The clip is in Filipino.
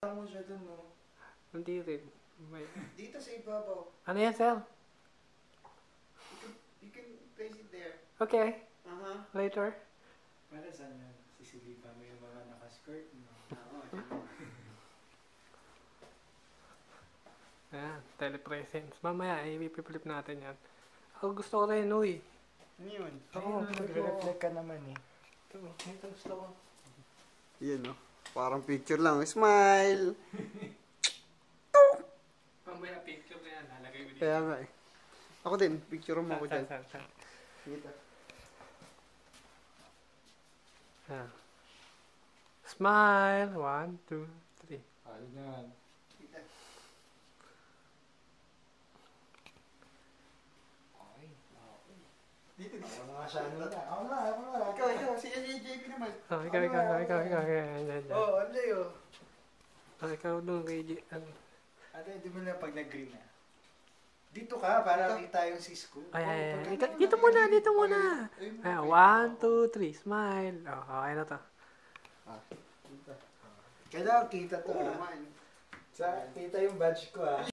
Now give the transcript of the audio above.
mo siya dun, no? Hindi rin. May... Dito sa ibabaw. Ano yan, sir? You can place it there. Okay. Aha. Later. Para saan yan? Sisilipan mo yung mga naka-skirt mo. Oo. Ayan, telepresence. Mamaya, i-flip natin yan. Ako gusto ko rin, uy. Ano yun? Oo, Nagre-reflect ka naman eh. ito gusto ko. Yan, no? Parang picture lang. Smile! Mamaya, picture na yan. Lalagay ko dito. Kaya nga eh. Ako din. Picture mo ako dyan. Saan. Dito. Ayan. Smile. 1, 2, 3. Ayun yan. Dito. Ako na nga siya. Ako na. Ikaw. Si JP naman. Oh, ikaw. Yan. Oh, Anlay oh. Ikaw doon kay J. Ate, di mo na pag nag-green na. Dito ka, para kita yung sis ko. Ay. pagka- Dito muna. Ayun. Ayan, 1, 2, 3. Smile. Oh, okay na to. Dito. Kailangan kita to Oo ah. naman. Sa, kita yung badge ko ah.